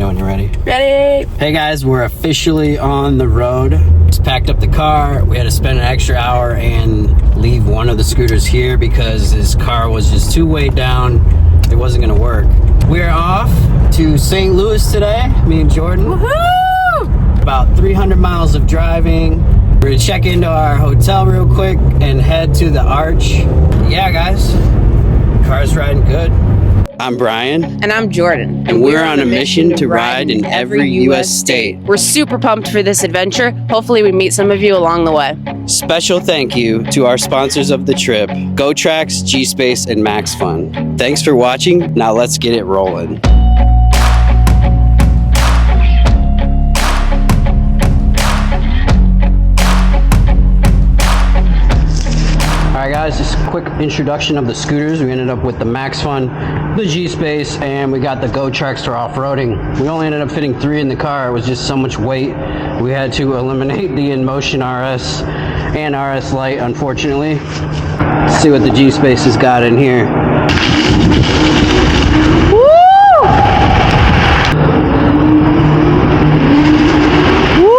know when you're ready. Ready? Hey guys, we're officially on the road. Just packed up the car. We had to spend an extra hour and leave one of the scooters here because his car was just too weighed down. It wasn't gonna work. We're off to St. Louis today, me and Jordan. Woohoo! About 300 miles of driving. We're gonna check into our hotel real quick and head to the Arch. Yeah guys, car's riding good. I'm Brian. And I'm Jordan. And we're on a mission to ride in every U.S. state. We're super pumped for this adventure. Hopefully we meet some of you along the way. Special thank you to our sponsors of the trip, Gotrax, G-Space, and Maxfun. Thanks for watching. Now let's get it rolling. Alright guys, just a quick introduction of the scooters. We ended up with the Maxfun, the G-Space, and we got the Gotrax for off-roading. We only ended up fitting 3 in the car. It was just so much weight. We had to eliminate the InMotion RS and RS Lite, unfortunately. Let's see what the G-Space has got in here. Woo! Woo!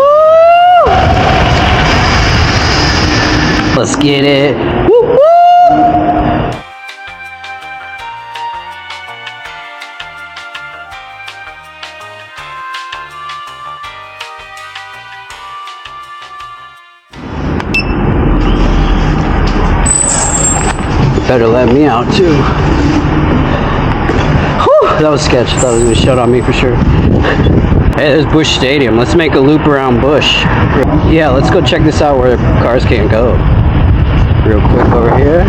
Let's get it. Better let me out too. Whew, that was sketch. That was gonna shut on me for sure. Hey, there's Busch Stadium. Let's make a loop around Busch. Yeah, let's go check this out where cars can't go. Real quick over here.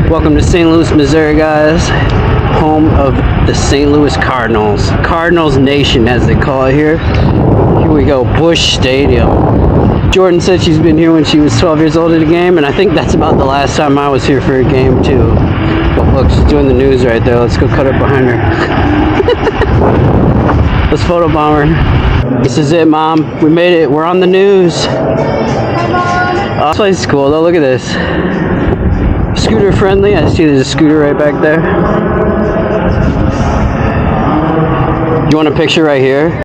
Welcome to St. Louis, Missouri, guys. Home of the St. Louis Cardinals. Cardinals Nation, as they call it here. Here we go, Busch Stadium. Jordan said she's been here when she was 12 years old at a game, and I think that's about the last time I was here for a game too. But look, she's doing the news right there. Let's go cut up behind her. Let's photobomb her. This is it, Mom. We made it. We're on the news. Hi, Mom. Oh, this place is cool though. Look at this. Scooter friendly. I see there's a scooter right back there. You want a picture right here?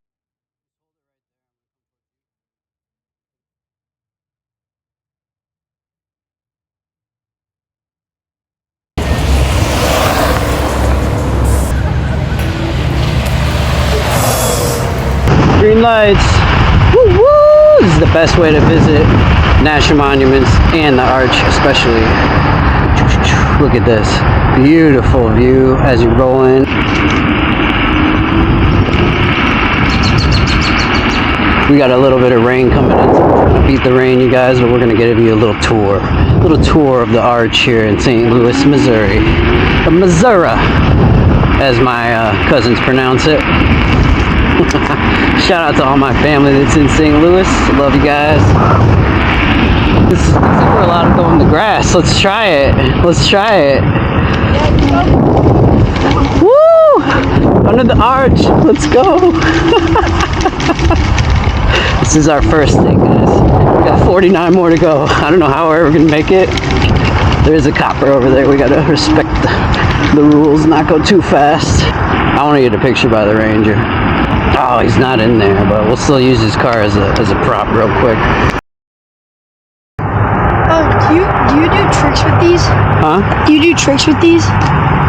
Green lights. Woo woo! This is the best way to visit national monuments and the Arch especially. Look at this beautiful view as you roll in. We got a little bit of rain coming in, so we're trying to beat the rain, you guys, but we're gonna give you a little tour of the Arch here in St. Louis, Missouri. Or Missouri, as my cousins pronounce it. Shout out to all my family that's in St. Louis. Love you guys. This is like we're allowed to go in the grass. Let's try it. Let's try it. Woo! Under the arch. Let's go. This is our first thing, guys. We got 49 more to go. I don't know how we're ever gonna make it. There's a copper over there. We gotta respect the rules, not go too fast. I want to get a picture by the ranger. Oh, he's not in there, but we'll still use his car as a prop real quick. Do you do tricks with these? Huh? Do you do tricks with these?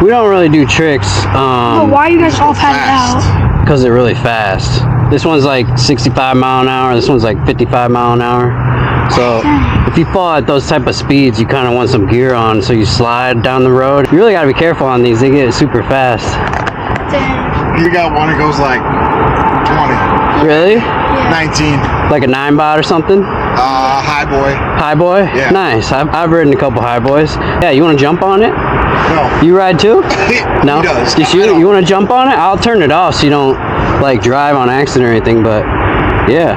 We don't really do tricks. But why are you guys all padded out? Because they're really fast. This one's like 65 mile an hour. This one's like 55 mile an hour. So if you fall at those type of speeds, you kind of want some gear on so you slide down the road. You really got to be careful on these. They get super fast. Dang. You got one that goes like 20. Really? Yeah. 19. Like a 9-bot or something? High boy. High boy? Yeah. Nice. I've ridden a couple high boys. Yeah, you want to jump on it? No. You ride too? No? He does. Just you want to jump on it? I'll turn it off so you don't like drive on accident or anything, but yeah.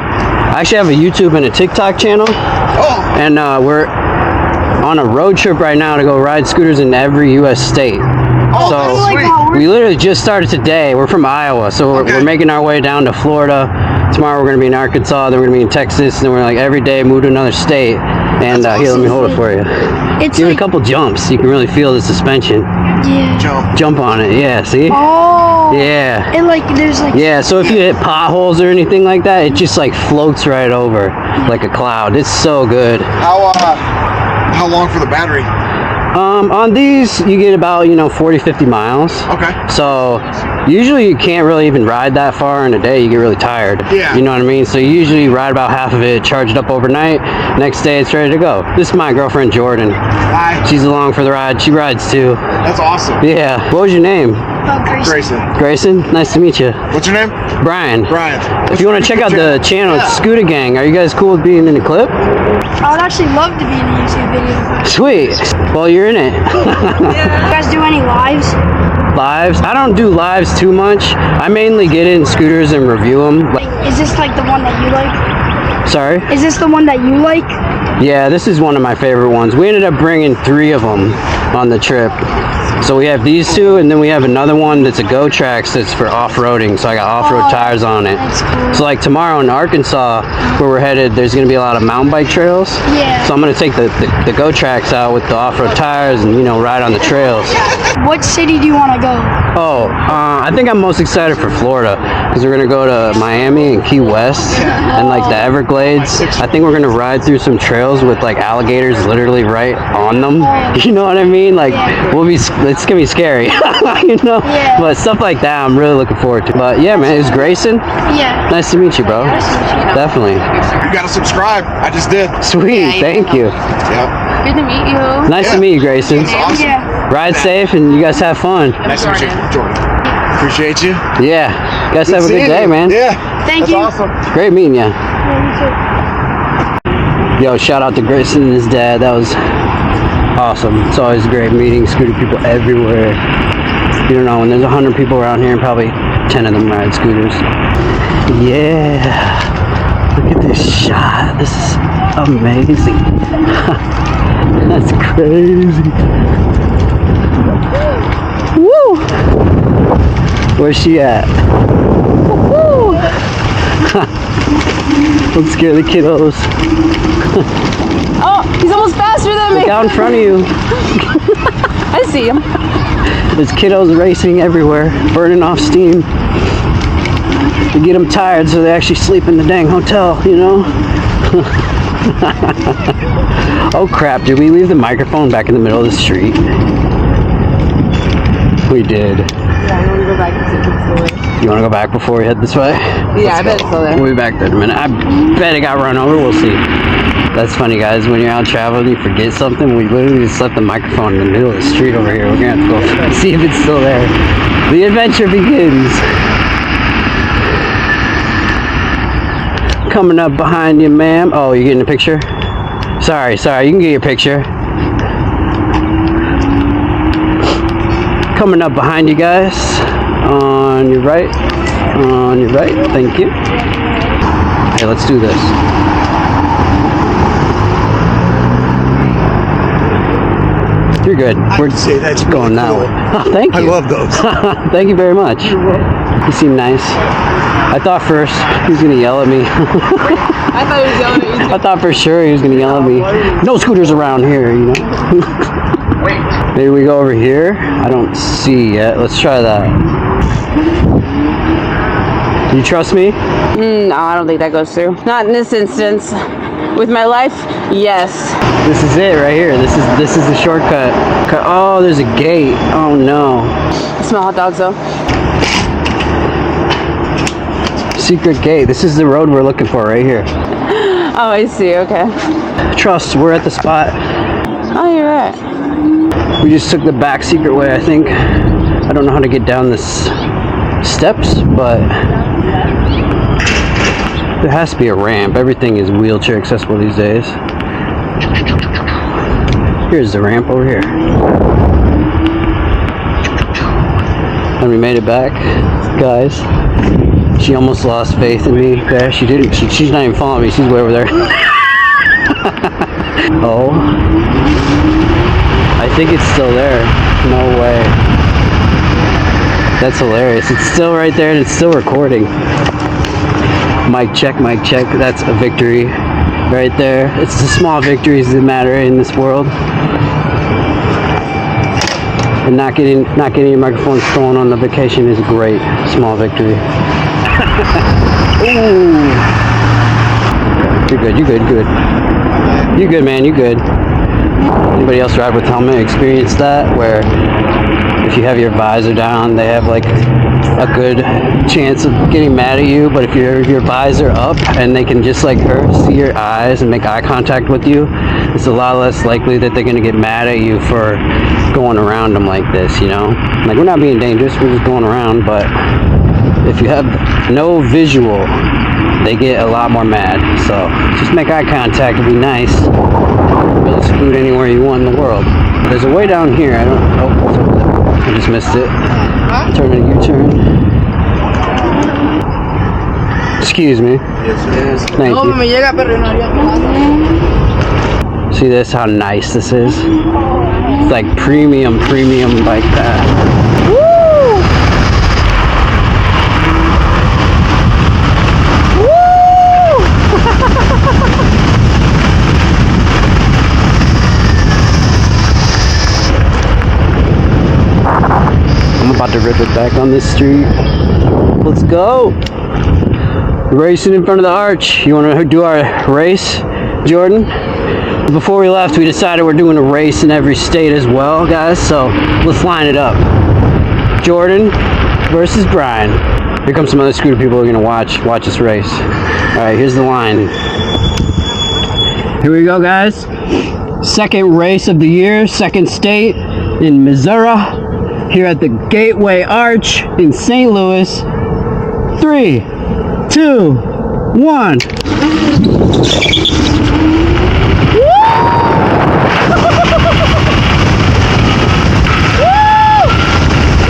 I actually have a YouTube and a TikTok channel. Oh. And we're on a road trip right now to go ride scooters in every U.S. state. Oh, So that's sweet. we literally just started today. We're from Iowa, so we're making our way down to Florida. Tomorrow we're going to be in Arkansas, then we're going to be in Texas, and then we're like every day move to another state. And here, let me hold it for you. It's Give it a like, couple jumps. You can really feel the suspension. yeah. Jump on it. Yeah, see? Oh. Yeah. And like, there's like. Yeah, so if you hit potholes or anything like that, it just like floats right over like a cloud. It's so good. How long for the battery? On these, you get about, 40, 50 miles. Okay. So usually you can't really even ride that far in a day. You get really tired. Yeah. You know what I mean? So you usually ride about half of it, charge it up overnight. Next day, it's ready to go. This is my girlfriend, Jordan. Hi. She's along for the ride. She rides too. That's awesome. Yeah. What was your name? Grayson. Grayson? Nice to meet you. What's your name? Brian. Brian. If you want to check out the channel, it's Scooter Gang. Are you guys cool with being in the clip? I would actually love to be in a YouTube video. Sweet. Well, you're in it. You guys do any lives? Lives? I don't do lives too much. I mainly get in scooters and review them. Is this like the one that you like? Sorry? Is this the one that you like? Yeah, this is one of my favorite ones. We ended up bringing 3 of them on the trip. So we have these 2, and then we have another one that's a Gotrax that's for off-roading. So I got off-road tires on it. That's cool. So like tomorrow in Arkansas, where we're headed, there's going to be a lot of mountain bike trails. Yeah. So I'm going to take the Gotrax out with the off-road tires and, ride on the trails. What city do you want to go? Oh, I think I'm most excited for Florida because we're going to go to Miami and Key West and like the Everglades. I think we're going to ride through some trails with like alligators literally right on them. You know what I mean? Like it's going to be scary, Yeah. But stuff like that I'm really looking forward to. But yeah, man, it's Grayson. Yeah. Nice to meet you, bro. Definitely. You gotta subscribe. I just did. Sweet. Thank you. Yep. Good to meet you. Nice to meet you, Grayson. It's awesome. Yeah. Ride safe and you guys have fun. Nice to meet you, Jordan. Appreciate you. Yeah. You guys have a good seeing day, you. man. Yeah. Thank That's you. awesome. Great meeting you. Yeah, Yo, shout out to Grayson and his dad. That was awesome. It's always great meeting scooter people everywhere. You don't know, when there's 100 people around here and probably 10 of them ride scooters. Yeah. Look at this shot. This is amazing. That's crazy. Woo! Where's she at? Woo! Don't scare the kiddos. Oh, he's almost faster than me. Look out in front of you. I see him. There's kiddos racing everywhere, burning off steam. To get them tired so they actually sleep in the dang hotel, Oh crap, did we leave the microphone back in the middle of the street? We did. Yeah, I want to go back and see if it's still there. You want to go back before we head this way? Yeah, I bet it's still there. We'll be back there in a minute. I bet it got run over. We'll see. That's funny, guys. When you're out traveling, you forget something. We literally just left the microphone in the middle of the street over here. We're going to have to go see if it's still there. The adventure begins. Coming up behind you, ma'am. Oh, you're getting a picture? Sorry. You can get your picture. Coming up behind you guys. On your right. Thank you. Okay, let's do this. You're good. We're say that's going really that cool. way. Oh, thank you. I love those. Thank you very much. You seem nice. I thought first he was gonna yell at me. I thought he was yelling at you. I thought for sure he was gonna yell at me. No scooters around here, Maybe we go over here. I don't see yet. Let's try that. Do you trust me? No, I don't think that goes through. Not in this instance. With my life, yes. This is it right here. This is the shortcut. Oh, there's a gate. Oh no. I smell hot dogs though. Secret gate. This is the road we're looking for right here. Oh, I see. Okay. Trust, we're at the spot. Oh, you're right. We just took the back secret way, I think. I don't know how to get down this steps, but there has to be a ramp. Everything is wheelchair accessible these days. Here's the ramp over here. And we made it back, guys. She almost lost faith in me there. She didn't. She's not even following me. She's way over there. Oh. I think it's still there. No way. That's hilarious. It's still right there and it's still recording. Mic check, mic check. That's a victory. right there. It's the small victories that matter in this world. And not getting your microphone stolen on the vacation is a great small victory. Ooh. You're good, you're good, good. You good, man, you good. Anybody else ride with helmet experience that? Where if you have your visor down, they have like a good chance of getting mad at you, but if your visor up and they can just like see your eyes and make eye contact with you, it's a lot less likely that they're gonna get mad at you for going around them like this, you know? Like, we're not being dangerous, we're just going around, but if you have no visual, they get a lot more mad. So just make eye contact and be nice. Really scoot anywhere you want in the world. There's a way down here. I don't. Oh, it's over there. I just missed it. Turn a U-turn. Excuse me. Thank you. See this? How nice this is. It's like premium bike path. I'm about to rip it back on this street. Let's go. Racing in front of the arch. You want to do our race, Jordan? Before we left, we decided we're doing a race in every state as well, guys. So let's line it up. Jordan versus Brian. Here comes some other scooter people who are gonna watch us race. All right, here's the line. Here we go, guys. Second race of the year, second state in Missouri. Here at the Gateway Arch in St. Louis. 3, 2, 1. Look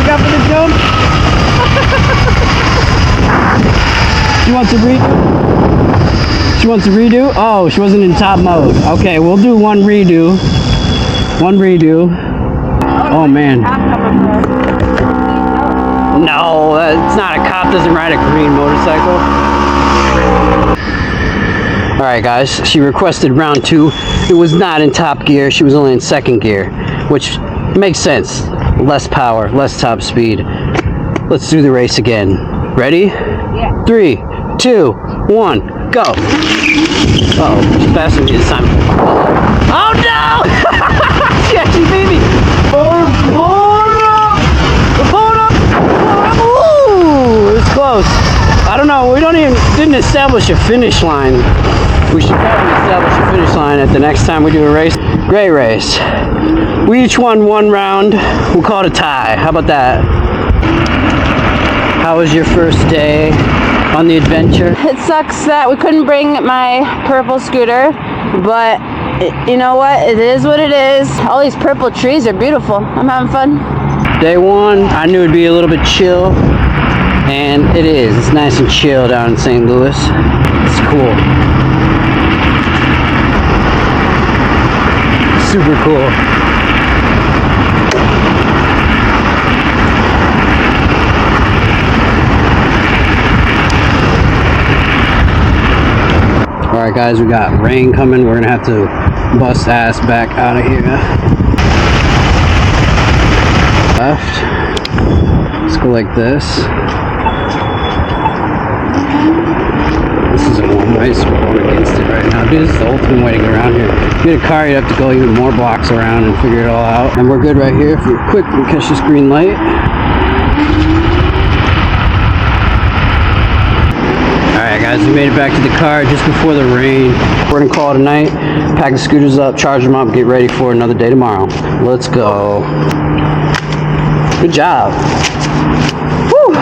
out for the jump. She wants a redo? She wants a redo? Oh, she wasn't in top mode. Okay, we'll do one redo. One redo. Oh man. No, it's not. A cop doesn't ride a green motorcycle. Alright guys, she requested round 2. It was not in top gear, she was only in second gear, which makes sense. Less power, less top speed. Let's do the race again. Ready? Yeah. 3, 2, 1, go! Uh-oh, she's faster than me this time. Oh no! She actually beat me! Ooh, it was close. I don't know, we didn't establish a finish line. We should probably establish a finish line at the next time we do a race. Great race. We each won one round. We'll call it a tie. How about that? How was your first day on the adventure? It sucks that we couldn't bring my purple scooter, but you know what? It is what it is. All these purple trees are beautiful. I'm having fun. Day 1, I knew it'd be a little bit chill, and it is. It's nice and chill down in St. Louis. It's cool. Super cool. Alright guys, we got rain coming. We're gonna have to bust ass back out of here. Left. Let's go like this. This is a one way, so we're going against it right now. Dude, this is the ultimate way to get around here. If you get a car, you have to go even more blocks around and figure it all out. And we're good right here. If we're quick, we catch this green light. Alright guys, we made it back to the car just before the rain. We're gonna call it a night, pack the scooters up, charge them up, get ready for another day tomorrow. Let's go. Good job. Woo!